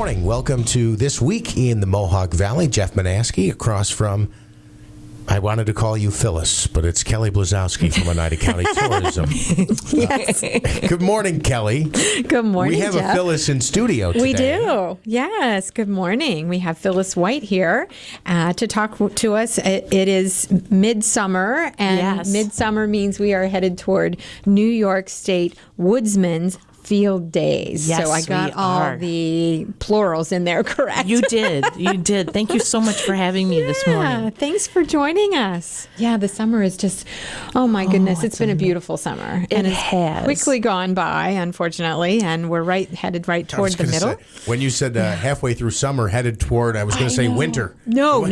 morning. Welcome to This Week in the Mohawk Valley. Jeff Manaski across from, I wanted to call you Phyllis, but it's Kelly Blazosky from Oneida County Tourism. Yes. Good morning, Kelly. Good morning, We have Jeff. a Phyllis in studio today. We do. Yes. Good morning. We have Phyllis White here to talk to us. It is midsummer, and Yes. midsummer means we are headed toward New York State Woodsmen's Field Days. Yes, so I got we all are. the plurals in there correct. You did. You did. Thank you so much for having me this morning. Thanks for joining us. Yeah, the summer is just, oh my goodness, it's been a beautiful summer. It and it's has. quickly gone by, unfortunately, and we're headed right I toward was the gonna middle. say, when you said halfway through summer, headed toward, I was going to say winter. No.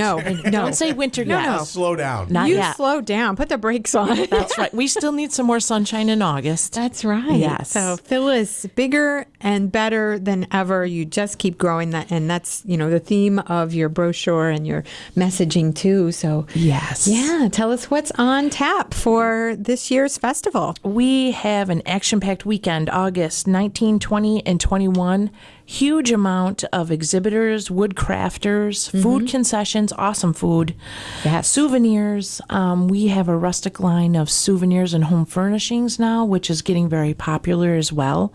Don't say winter yet. No. Slow down. Not You yet. slow down. Put the brakes on. That's right. We still need some more sunshine in August. That's right. Yes. So Phyllis, bigger and better than ever. You just keep growing that, and that's the theme of your brochure and your messaging too. So Yes. yeah, tell us what's on tap for this year's festival. We have an action-packed weekend, August 19, 20, and 21. Huge amount of exhibitors, wood crafters, food concessions, awesome food, Yes. souvenirs. We have a rustic line of souvenirs and home furnishings now, which is getting very popular as well.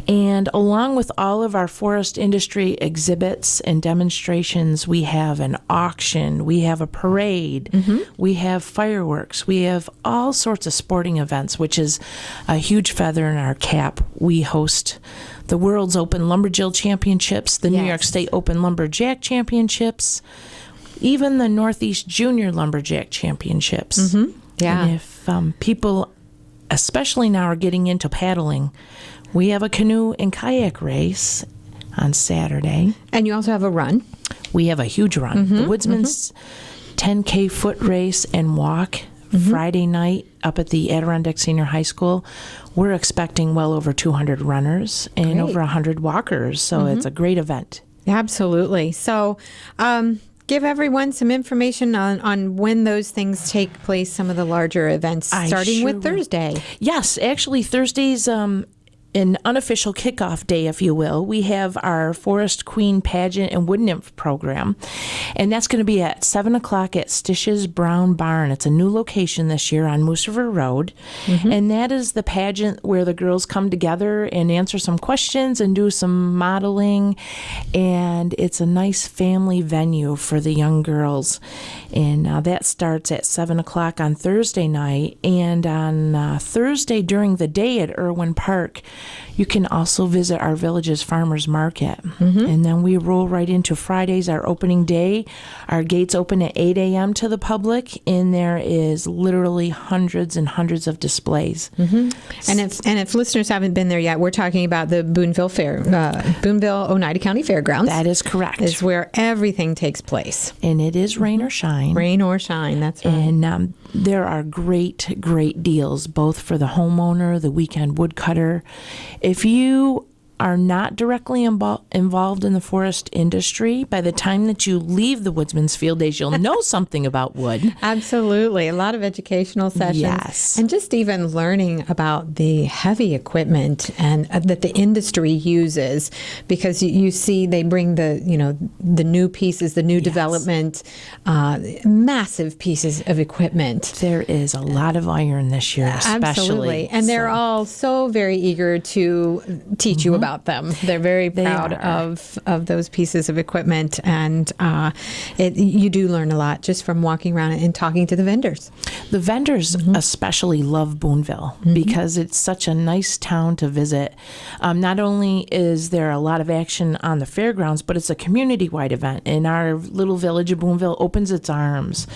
And along with all of our forest industry exhibits and demonstrations, we have an auction, we have a parade, we have fireworks, we have all sorts of sporting events, which is a huge feather in our cap. We host the World's Open Lumberjill Championships, the New Yes. York State Open Lumberjack Championships, even the Northeast Junior Lumberjack Championships. Yeah. And if people, especially now, are getting into paddling, we have a canoe and kayak race on Saturday. And you also have a run. We have a huge run. The Woodsman's 10K foot race and walk Friday night up at the Adirondack Senior High School. We're expecting well over 200 runners and Great. over 100 walkers, so it's a great event. Absolutely. So give everyone some information on when those things take place, some of the larger events, I starting sure with will. Thursday. Yes, actually, Thursday's an unofficial kickoff day, if you will. We have our Forest Queen pageant and wood nymph program, and that's going to be at 7 o'clock at Stish's Brown Barn. It's a new location this year on Moose River Road, and that is the pageant where the girls come together and answer some questions and do some modeling, and it's a nice family venue for the young girls. And that starts at 7 o'clock on Thursday night, and on Thursday during the day at Irwin Park, you can also visit our village's farmers market. And then we roll right into Fridays, our opening day. Our gates open at 8 a.m. to the public, and there is literally hundreds and hundreds of displays. And if listeners haven't been there yet, we're talking about the Boonville Boonville Oneida County Fairgrounds. That is correct. Is where everything takes place. And it is rain or shine. Rain or shine, that's right. And there are great, great deals, both for the homeowner, the weekend woodcutter. If you are not directly involved in the forest industry, by the time that you leave the Woodsman's Field Days, you'll know something about wood. Absolutely. A lot of educational sessions. Yes. And just even learning about the heavy equipment and that the industry uses, because you see they bring the new pieces, the new development, massive pieces of equipment. There is a lot of iron this year, especially. Absolutely. And they're all so very eager to teach you about them. They're very proud of those pieces of equipment, and you do learn a lot just from walking around and talking to the vendors. The vendors especially love Boonville because it's such a nice town to visit. Not only is there a lot of action on the fairgrounds, but it's a community-wide event. And our little village of Boonville opens its arms.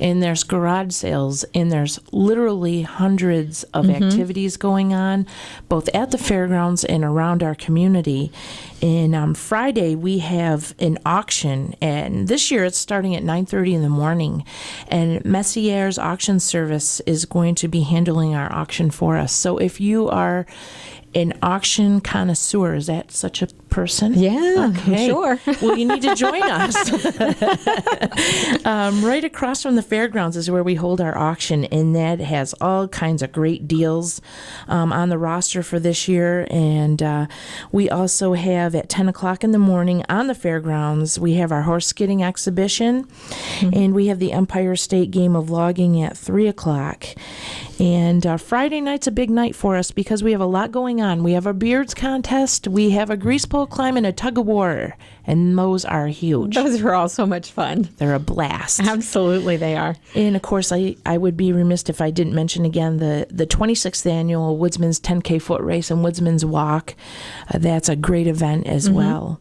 And there's garage sales, and there's literally hundreds of activities going on, both at the fairgrounds and around our community. And on Friday, we have an auction, and this year it's starting at 9:30 in the morning. And Messier's Auction Service is going to be handling our auction for us. So if you are an auction connoisseur. Is that such a person? Yeah, okay. Sure. Well, you need to join us. Right across from the fairgrounds is where we hold our auction, and that has all kinds of great deals on the roster for this year. And we also have at 10 o'clock in the morning on the fairgrounds, we have our horse skidding exhibition, and we have the Empire State Game of Logging at 3 o'clock. And Friday night's a big night for us because we have a lot going on. We have a beards contest, we have a grease pole climb, and a tug of war, and those are huge. Those are all so much fun. They're a blast. Absolutely, they are. And of course, I would be remiss if I didn't mention again the 26th annual Woodsmen's 10K foot race and Woodsmen's walk. That's a great event as well.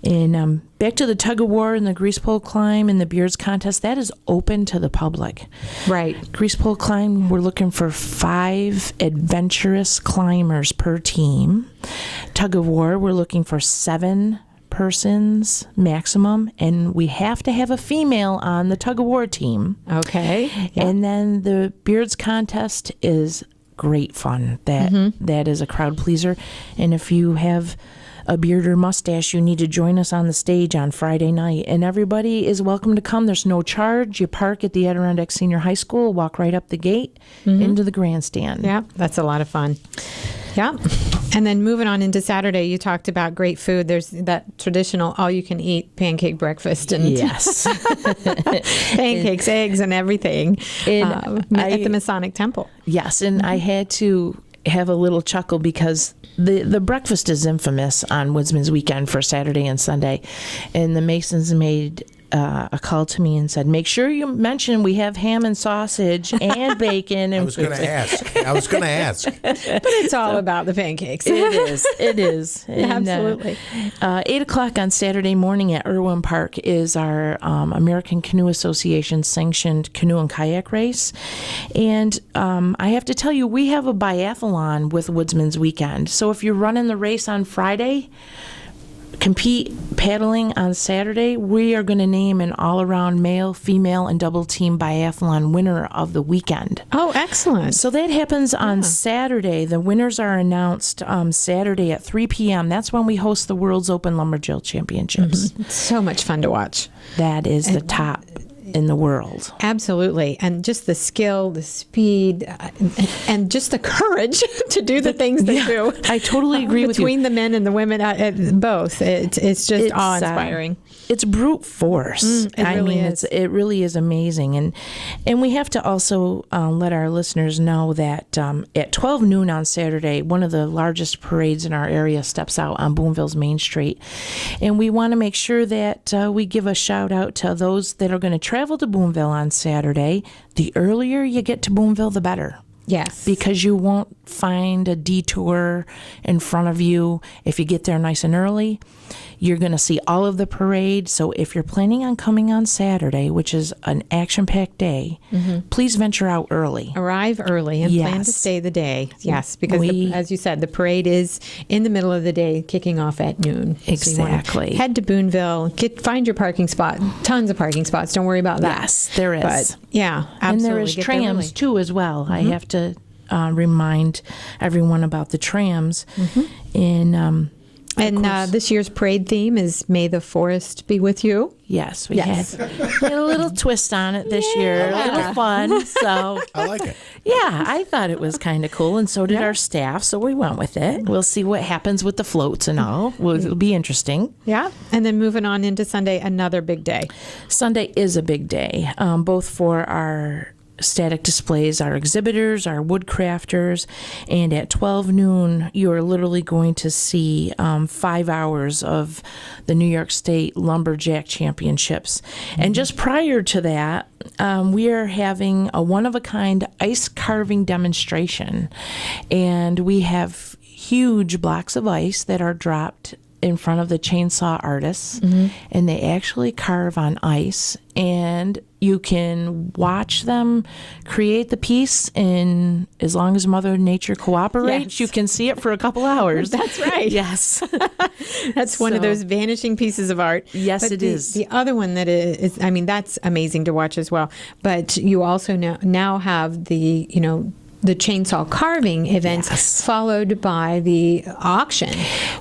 And back to the tug of war and the grease pole climb and the beards contest, that is open to the public. Right. Grease pole climb, we're looking for 5 adventurous climbers per team. Tug of war, we're looking for 7 persons maximum, and we have to have a female on the tug of war team. Okay. Yeah. And then the beards contest is great fun. That is a crowd pleaser. And if you have a beard or mustache, you need to join us on the stage on Friday night. And everybody is welcome to come. There's no charge. You park at the Adirondack Senior High School, walk right up the gate into the grandstand. Yeah, that's a lot of fun. Yeah. And then moving on into Saturday, you talked about great food. There's that traditional all-you-can-eat pancake breakfast and Yes. pancakes, eggs, and everything at the Masonic Temple. Yes, and I had to have a little chuckle because the breakfast is infamous on Woodsman's weekend for Saturday and Sunday, and the Masons made a call to me and said, make sure you mention we have ham and sausage and bacon. And I was going to ask. But it's all about the pancakes. It is. And, Absolutely. 8 o'clock on Saturday morning at Irwin Park is our American Canoe Association sanctioned canoe and kayak race. And I have to tell you, we have a biathlon with Woodsman's weekend. So if you're running the race on Friday, compete paddling on Saturday, we are going to name an all-around male, female, and double team biathlon winner of the weekend. Oh, excellent. So that happens on Saturday. The winners are announced Saturday at 3 p.m. That's when we host the World's Open Lumberjill Championships. It's so much fun to watch. That is the top in the world. Absolutely. And just the skill, the speed, and just the courage to do the things they do. I totally agree with you. Between the men and the women, both. It's just awe-inspiring. It's brute force. It really is amazing. And we have to also let our listeners know that at 12 noon on Saturday, one of the largest parades in our area steps out on Boonville's Main Street. And we want to make sure that we give a shout out to those that are going to travel to Boonville on Saturday. The earlier you get to Boonville, the better. Yes. Because you won't find a detour in front of you if you get there nice and early. You're going to see all of the parade. So if you're planning on coming on Saturday, which is an action-packed day, please venture out early. Arrive early and plan to stay the day. Yes, because as you said, the parade is in the middle of the day, kicking off at noon. Exactly. So head to Boonville, find your parking spot. Tons of parking spots. Don't worry about that. Yes, there is. But yeah, absolutely. And there is trams too as well. I have to remind everyone about the trams. And this year's parade theme is May the Forest Be With You. Yes, we had a little twist on it this year, a little fun. So I like it. Yeah, I thought it was kind of cool, and so did our staff, so we went with it. We'll see what happens with the floats and all. It'll be interesting. Yeah, and then moving on into Sunday, another big day. Sunday is a big day, both for our static displays, our exhibitors, our woodcrafters, and at 12 noon, you're literally going to see 5 hours of the New York State Lumberjack Championships. And just prior to that, we are having a one-of-a-kind ice carving demonstration, and we have huge blocks of ice that are dropped in front of the chainsaw artists, and they actually carve on ice, and you can watch them create the piece, and as long as Mother Nature cooperates, you can see it for a couple hours. That's right. Yes. That's one of those vanishing pieces of art. Yes, but it is. The other one that is, that's amazing to watch as well. But you also now have the, the chainsaw carving events, Yes. followed by the auction,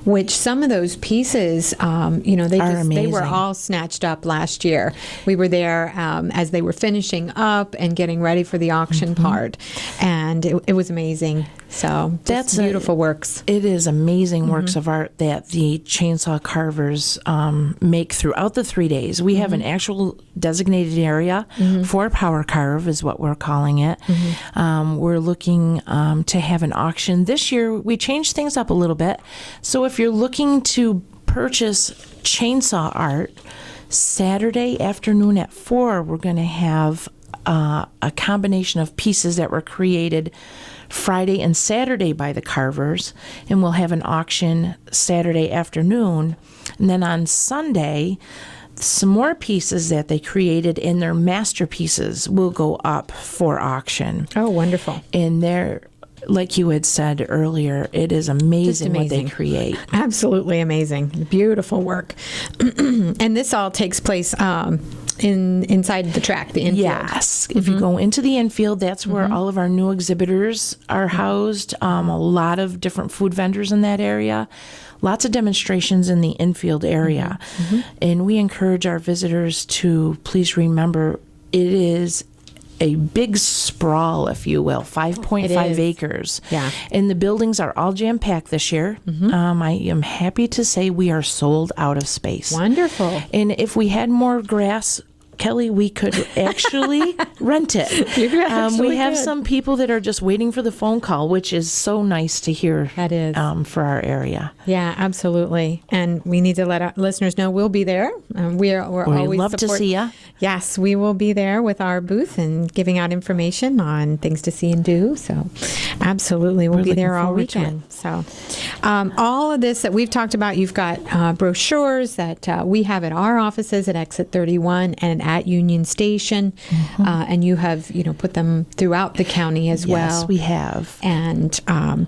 which some of those pieces, they Are they were amazing. all snatched up last year. We were there as they were finishing up and getting ready for the auction part, and it was amazing. So That's beautiful works. It is amazing works of art that the chainsaw carvers make throughout the 3 days. We have an actual designated area for power carve, is what we're calling it. We're looking to have an auction. This year, we changed things up a little bit. So if you're looking to purchase chainsaw art, Saturday afternoon at 4, we're going to have a combination of pieces that were created Friday and Saturday by the carvers, and we'll have an auction Saturday afternoon. And then on Sunday, some more pieces that they created in their masterpieces will go up for auction. Oh, wonderful. And they're, like you had said earlier, it is amazing what they create. Absolutely amazing. Beautiful work. And this all takes place inside the track, the infield. Yes. If you go into the infield, that's where all of our new exhibitors are housed. A lot of different food vendors in that area. Lots of demonstrations in the infield area. And we encourage our visitors to please remember it is a big sprawl, if you will, 5.5 acres. Yeah. And the buildings are all jam-packed this year. I am happy to say we are sold out of space. Wonderful. And if we had more grass, Kelly, we could actually rent it. We have some people that are just waiting for the phone call, which is so nice to hear. That is. For our area. Yeah, absolutely. And we need to let our listeners know we'll be there. We're always love to see ya. Yes, we will be there with our booth and giving out information on things to see and do. So absolutely, we'll be looking there all forward to weekend. So all of this that we've talked about, you've got brochures that we have at our offices at Exit 31 and at Union Station. And you have, put them throughout the county as well. Yes, we have. And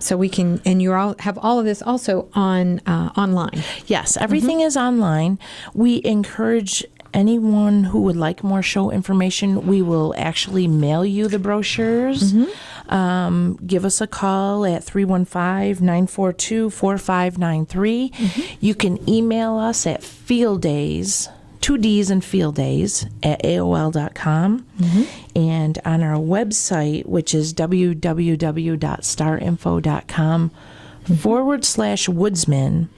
so we can, and you all have all of this also on online. Yes, everything is online. We encourage anyone who would like more show information, we will actually mail you the brochures. Give us a call at 315-942-4593. You can email us at fielddays, 2 D's in field days, at AOL.com. And on our website, which is www.starinfo.com/Woodsmen.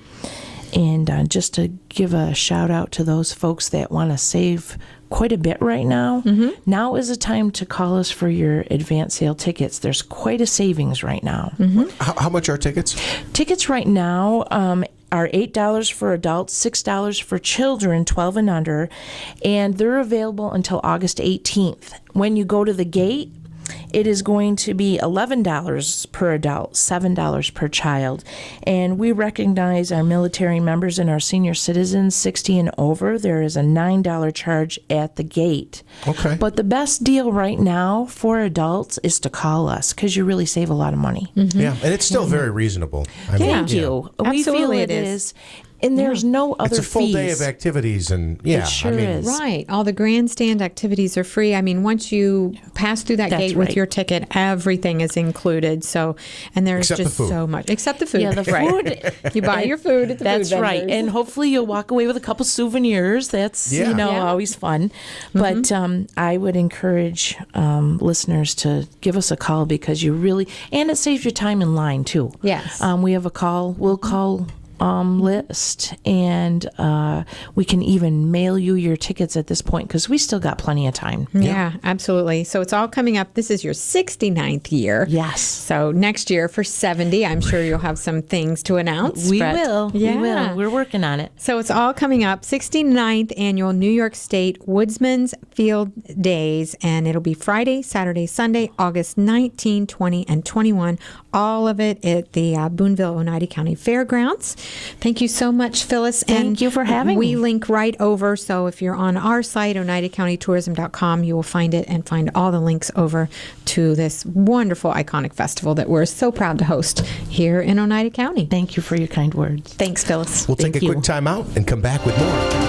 And just to give a shout out to those folks that want to save quite a bit right now, now is the time to call us for your advance sale tickets. There's quite a savings right now. How much are tickets? Tickets right now are $8 for adults, $6 for children 12 and under, and they're available until August 18th. When you go to the gate, it is going to be $11 per adult, $7 per child. And we recognize our military members and our senior citizens 60 and over. There is a $9 charge at the gate. Okay. But the best deal right now for adults is to call us because you really save a lot of money. Yeah, and it's still very reasonable. I mean, Thank you. We feel Absolutely it it is. is. And there's no other it's a full fees. day of activities, and It sure is. Right. All the grandstand activities are free. I mean, once you pass through that That's gate with right. your ticket, everything is included. So, and there's Except the just food. so much. Except the food. Yeah, the Right. food. You buy your food at the That's food right. vendors. And hopefully you'll walk away with a couple souvenirs. That's, Yeah. Yeah. always fun. But I would encourage listeners to give us a call because you really, and it saves you time in line too. Yes. We have a we'll call list, and we can even mail you your tickets at this point because we still got plenty of time. Yeah, absolutely. So it's all coming up. This is your 69th year. Yes. So next year for 70, I'm sure you'll have some things to announce. We but- will. Yeah. We will. We're working on it. So it's all coming up. 69th Annual New York State Woodsmen's Field Days, and it'll be Friday, Saturday, Sunday, August 19, 20, and 21. All of it at the Boonville, Oneida County Fairgrounds. Thank you so much, Phyllis. Thank you for having we me. link right over. So if you're on our site, oneidacountytourism.com, you will find it and find all the links over to this wonderful, iconic festival that we're so proud to host here in Oneida County. Thank you for your kind words. Thanks, Phyllis. We'll take Thank a you. quick time out and come back with more.